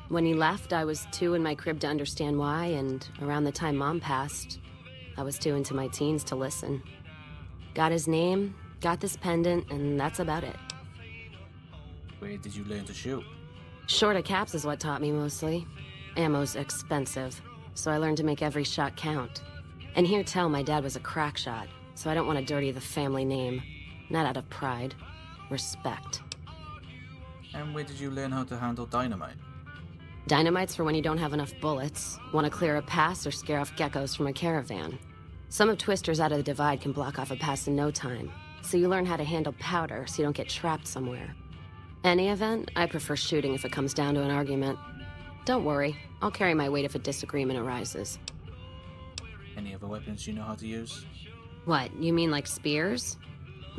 When he left, I was too in my crib to understand why, and around the time Mom passed, I was too into my teens to listen. Got his name, got this pendant, and that's about it. Where did you learn to shoot? Short of caps is what taught me mostly. Ammo's expensive, so I learned to make every shot count. And here tell my dad was a crack shot, so I don't want to dirty the family name. Not out of pride. Respect. And where did you learn how to handle dynamite? Dynamite's for when you don't have enough bullets, want to clear a pass, or scare off geckos from a caravan. Some of Twister's out of the divide can block off a pass in no time, so you learn how to handle powder so you don't get trapped somewhere. Any event, I prefer shooting if it comes down to an argument. Don't worry, I'll carry my weight if a disagreement arises. Any other weapons you know how to use? What, you mean like spears?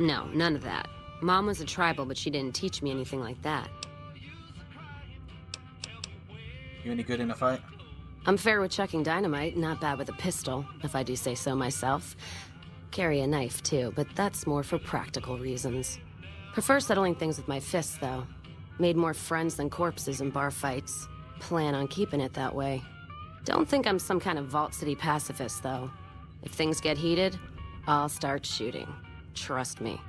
No, none of that. Mom was a tribal, but she didn't teach me anything like that. You any good in a fight? I'm fair with chucking dynamite, not bad with a pistol, if I do say so myself. Carry a knife, too, but that's more for practical reasons. Prefer settling things with my fists, though. Made more friends than corpses in bar fights. Plan on keeping it that way. Don't think I'm some kind of Vault City pacifist, though. If things get heated, I'll start shooting. Trust me.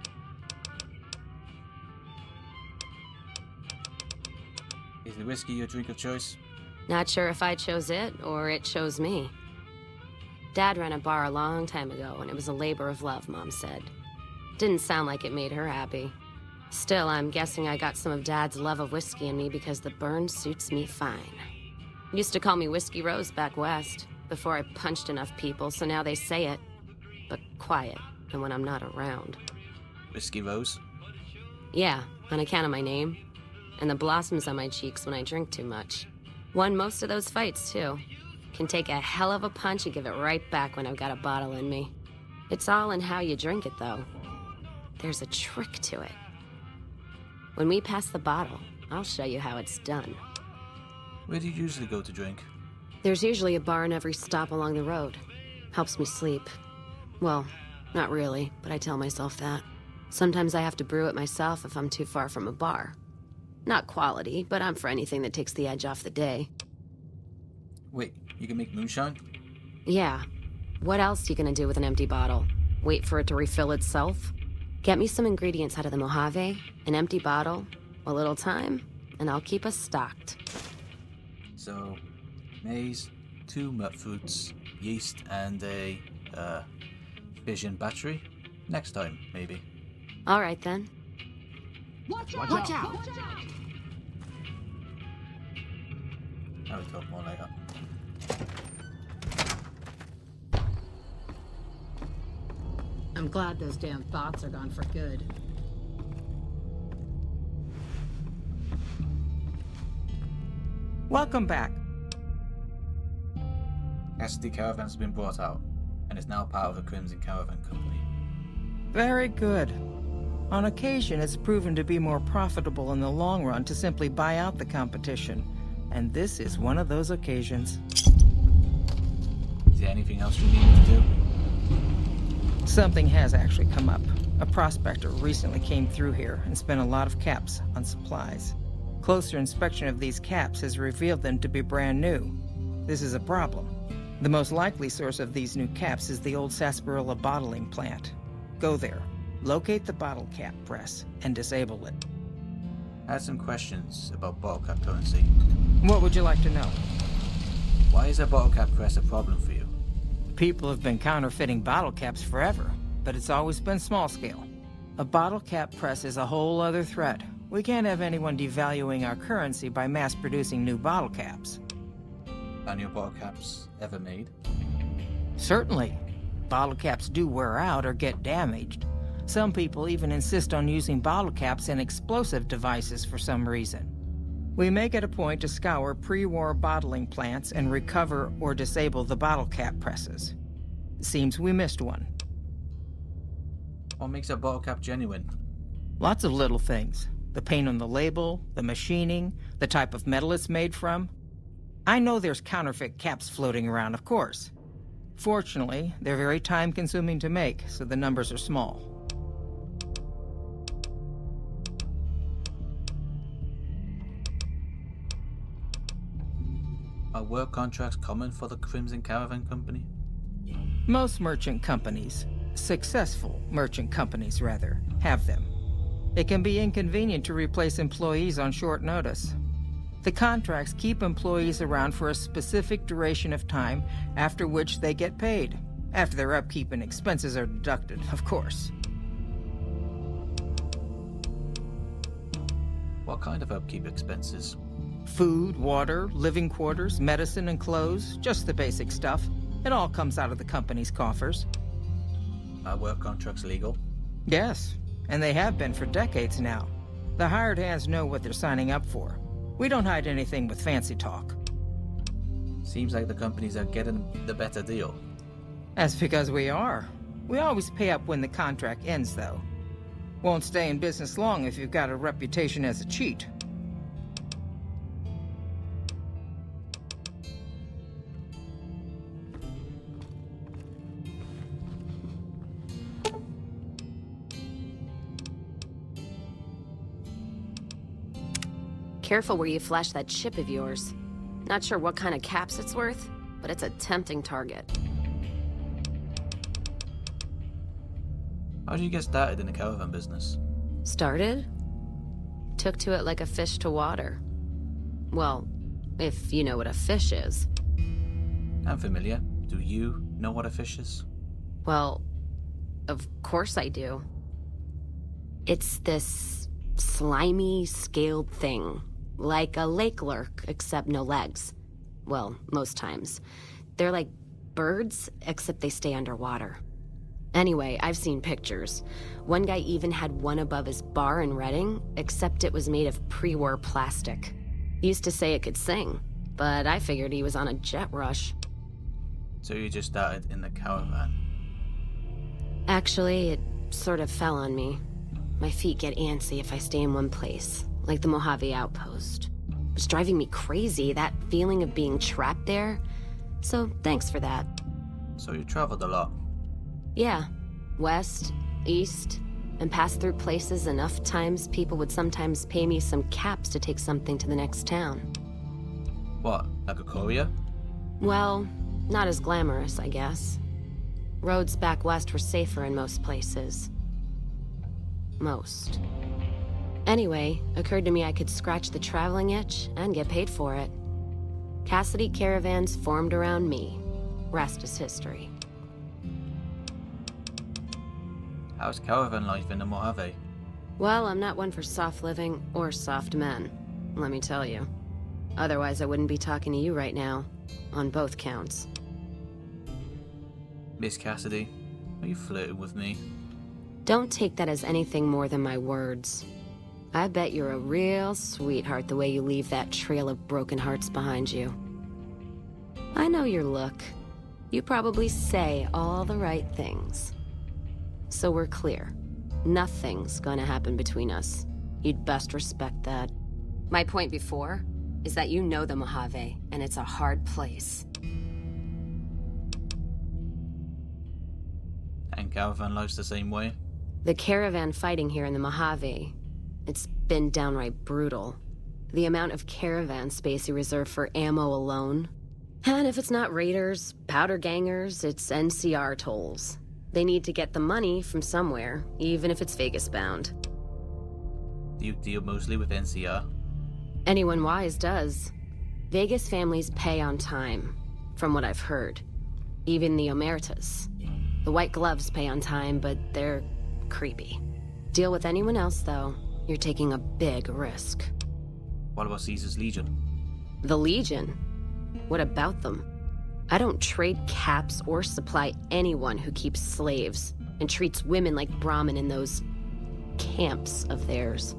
Is the whiskey your drink of choice? Not sure if I chose it, or it chose me. Dad ran a bar a long time ago, and it was a labor of love, Mom said. Didn't sound like it made her happy. Still, I'm guessing I got some of Dad's love of whiskey in me because the burn suits me fine. Used to call me Whiskey Rose back west, before I punched enough people, so now they say it. But quiet, and when I'm not around. Whiskey Rose? Yeah, on account of my name. And the blossoms on my cheeks when I drink too much. Won most of those fights, too. Can take a hell of a punch and give it right back when I've got a bottle in me. It's all in how you drink it, though. There's a trick to it. When we pass the bottle, I'll show you how it's done. Where do you usually go to drink? There's usually a bar in every stop along the road. Helps me sleep. Well, not really, but I tell myself that. Sometimes I have to brew it myself if I'm too far from a bar. Not quality, but I'm for anything that takes the edge off the day. Wait, you can make moonshine? Yeah. What else you gonna do with an empty bottle? Wait for it to refill itself? Get me some ingredients out of the Mojave, an empty bottle, a little time, and I'll keep us stocked. So, maize, 2 nut fruits, yeast, and a, fission battery? Next time, maybe. All right, then. Watch out! I will talk more later. I'm glad those damn thoughts are gone for good. Welcome back. SD Caravan has been brought out, and is now part of the Crimson Caravan Company. Very good. On occasion, it's proven to be more profitable in the long run to simply buy out the competition, and this is one of those occasions. Is there anything else you need to do? Something has actually come up. A prospector recently came through here and spent a lot of caps on supplies. Closer inspection of these caps has revealed them to be brand new. This is a problem. The most likely source of these new caps is the old sarsaparilla bottling plant. Go there, locate the bottle cap press, and disable it. I had some questions about bottle cap currency. What would you like to know? Why is a bottle cap press a problem for you? People have been counterfeiting bottle caps forever, but it's always been small scale. A bottle cap press is a whole other threat. We can't have anyone devaluing our currency by mass-producing new bottle caps. Are new bottle caps ever made? Certainly. Bottle caps do wear out or get damaged. Some people even insist on using bottle caps in explosive devices for some reason. We make it a point to scour pre-war bottling plants and recover or disable the bottle cap presses. Seems we missed one. What makes a bottle cap genuine? Lots of little things. The paint on the label, the machining, the type of metal it's made from. I know there's counterfeit caps floating around, of course. Fortunately, they're very time-consuming to make, so the numbers are small. Are work contracts common for the Crimson Caravan Company? Most merchant companies, successful merchant companies rather, have them. It can be inconvenient to replace employees on short notice. The contracts keep employees around for a specific duration of time, after which they get paid. After their upkeep and expenses are deducted, of course. What kind of upkeep expenses? Food, water, living quarters, medicine and clothes, just the basic stuff. It all comes out of the company's coffers. Are work contracts legal? Yes, and they have been for decades now. The hired hands know what they're signing up for. We don't hide anything with fancy talk. Seems like the companies are getting the better deal. That's because we are. We always pay up when the contract ends, though. Won't stay in business long if you've got a reputation as a cheat. Careful where you flash that chip of yours. Not sure what kind of caps it's worth, but it's a tempting target. How did you get started in the caravan business? Started? Took to it like a fish to water. Well, if you know what a fish is. I'm familiar. Do you know what a fish is? Well, of course I do. It's this slimy, scaled thing. Like a lake lurk, except no legs. Well, most times. They're like birds, except they stay underwater. Anyway, I've seen pictures. One guy even had one above his bar in Reading, except it was made of pre-war plastic. Used to say it could sing, but I figured he was on a jet rush. So you just started in the caravan? Actually, it sort of fell on me. My feet get antsy if I stay in one place, like the Mojave outpost. It's driving me crazy, that feeling of being trapped there. So thanks for that. So you traveled a lot? Yeah. West, east, and passed through places enough times people would sometimes pay me some caps to take something to the next town. What, like a courier? Well, not as glamorous, I guess. Roads back west were safer in most places. Most. Anyway, occurred to me I could scratch the traveling itch and get paid for it. Cassidy caravans formed around me. Rest is history. How's caravan life in the Mojave? Well, I'm not one for soft living or soft men, let me tell you. Otherwise, I wouldn't be talking to you right now, on both counts. Miss Cassidy, are you flirting with me? Don't take that as anything more than my words. I bet you're a real sweetheart the way you leave that trail of broken hearts behind you. I know your look. You probably say all the right things. So we're clear. Nothing's gonna happen between us. You'd best respect that. My point before is that you know the Mojave, and it's a hard place. And caravan life's the same way? The caravan fighting here in the Mojave, it's been downright brutal. The amount of caravan space you reserve for ammo alone. And if it's not raiders, powder gangers, it's NCR tolls. They need to get the money from somewhere, even if it's Vegas-bound. Do you deal mostly with NCR? Anyone wise does. Vegas families pay on time, from what I've heard. Even the Omertas. The White Gloves pay on time, but they're creepy. Deal with anyone else, though, you're taking a big risk. What about Caesar's Legion? The Legion? What about them? I don't trade caps or supply anyone who keeps slaves and treats women like Brahmin in those camps of theirs.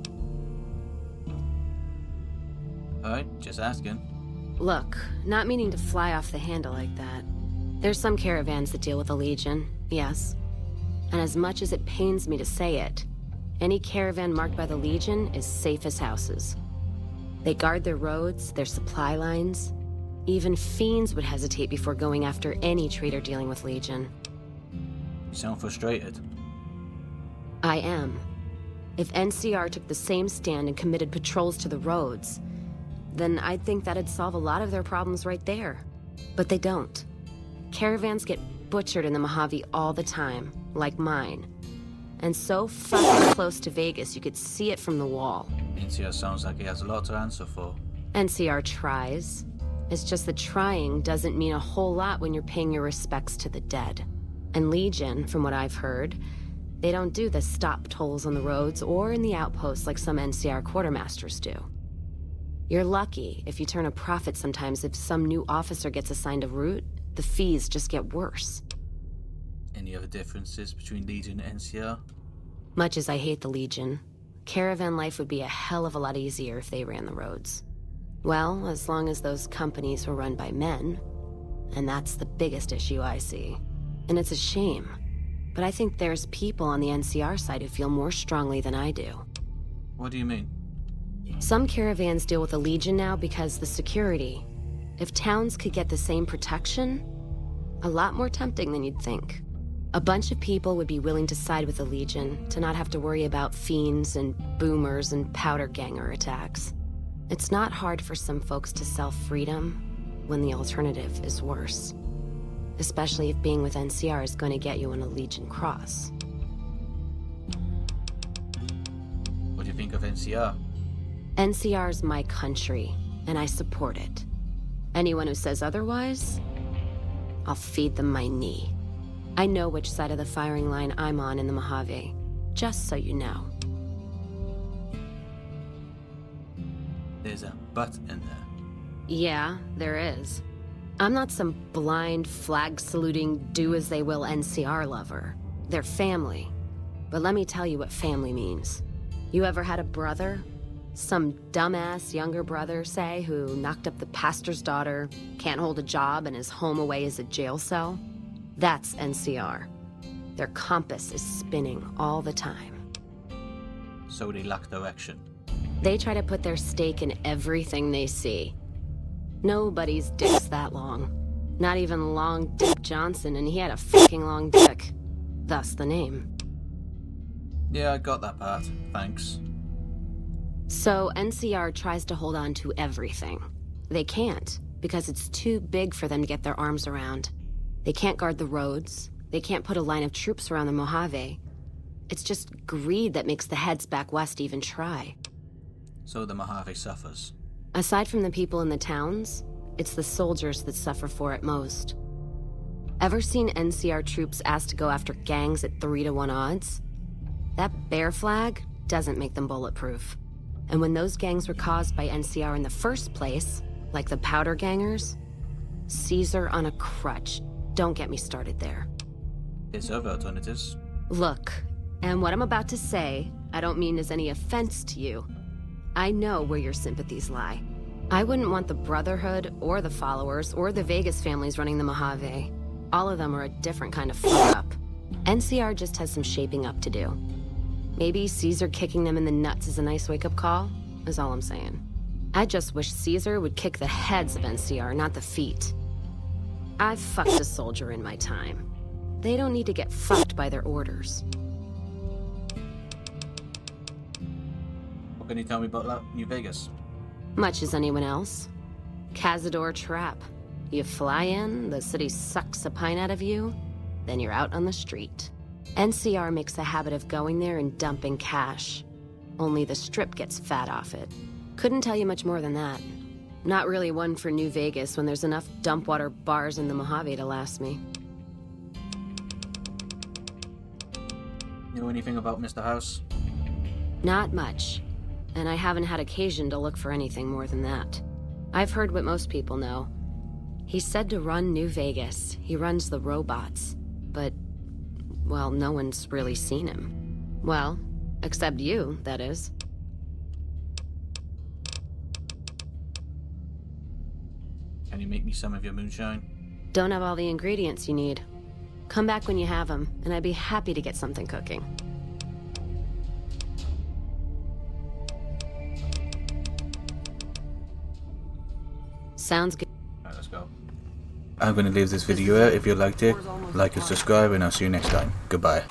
Alright, just asking. Look, not meaning to fly off the handle like that. There's some caravans that deal with the Legion, yes. And as much as it pains me to say it, any caravan marked by the Legion is safe as houses. They guard their roads, their supply lines. Even fiends would hesitate before going after any trader dealing with Legion. You sound frustrated. I am. If NCR took the same stand and committed patrols to the roads, then I'd think that'd solve a lot of their problems right there. But they don't. Caravans get butchered in the Mojave all the time, like mine. And so fucking close to Vegas you could see it from the wall. NCR sounds like he has a lot to answer for. NCR tries. It's just that trying doesn't mean a whole lot when you're paying your respects to the dead. And Legion, from what I've heard, they don't do the stop tolls on the roads or in the outposts like some NCR quartermasters do. You're lucky if you turn a profit sometimes. If some new officer gets assigned a route, the fees just get worse. Any other differences between Legion and NCR? Much as I hate the Legion, caravan life would be a hell of a lot easier if they ran the roads. Well, as long as those companies were run by men. And that's the biggest issue I see. And it's a shame. but I think there's people on the NCR side who feel more strongly than I do. What do you mean? Some caravans deal with the Legion now because the security. If towns could get the same protection, a lot more tempting than you'd think. A bunch of people would be willing to side with the Legion to not have to worry about fiends and boomers and powder ganger attacks. It's not hard for some folks to sell freedom when the alternative is worse. Especially if being with NCR is going to get you on a Legion cross. What do you think of NCR? NCR's my country, and I support it. Anyone who says otherwise, I'll feed them my knee. I know which side of the firing line I'm on in the Mojave, just so you know. There's a but in there. Yeah, there is. I'm not some blind, flag-saluting, do-as-they-will NCR lover. They're family. But let me tell you what family means. You ever had a brother? Some dumbass younger brother, say, who knocked up the pastor's daughter, can't hold a job, and is home away as a jail cell? That's NCR. Their compass is spinning all the time. So they lack direction. They try to put their stake in everything they see. Nobody's dick's that long. Not even Long Dick Johnson, and he had a fucking long dick. Thus the name. Yeah, I got that part. Thanks. So NCR tries to hold on to everything. They can't, because it's too big for them to get their arms around. They can't guard the roads. They can't put a line of troops around the Mojave. It's just greed that makes the heads back west even try. So the Mojave suffers. Aside from the people in the towns, it's the soldiers that suffer for it most. Ever seen NCR troops asked to go after gangs at 3-to-1 odds? That bear flag doesn't make them bulletproof. And when those gangs were caused by NCR in the first place, like the powder gangers, Caesar on a crutch. Don't get me started there. There's other alternatives. Look, and what I'm about to say, I don't mean as any offense to you. I know where your sympathies lie. I wouldn't want the Brotherhood, or the Followers, or the Vegas families running the Mojave. All of them are a different kind of fuck-up. NCR just has some shaping up to do. Maybe Caesar kicking them in the nuts is a nice wake-up call, is all I'm saying. I just wish Caesar would kick the heads of NCR, not the feet. I've fucked a soldier in my time. They don't need to get fucked by their orders. What can you tell me about New Vegas? Much as anyone else. Cazador trap. You fly in, the city sucks a pint out of you, then you're out on the street. NCR makes a habit of going there and dumping cash. Only the Strip gets fat off it. Couldn't tell you much more than that. Not really one for New Vegas when there's enough dumpwater bars in the Mojave to last me. Know anything about Mr. House? Not much. And I haven't had occasion to look for anything more than that. I've heard what most people know. He's said to run New Vegas. He runs the robots. But, well, no one's really seen him. Well, except you, that is. Can you make me some of your moonshine? Don't have all the ingredients you need. Come back when you have them, and I'd be happy to get something cooking. Sounds good. Alright, let's go. I'm gonna leave this video here. If you liked it, like and subscribe, and I'll see you next time. Goodbye.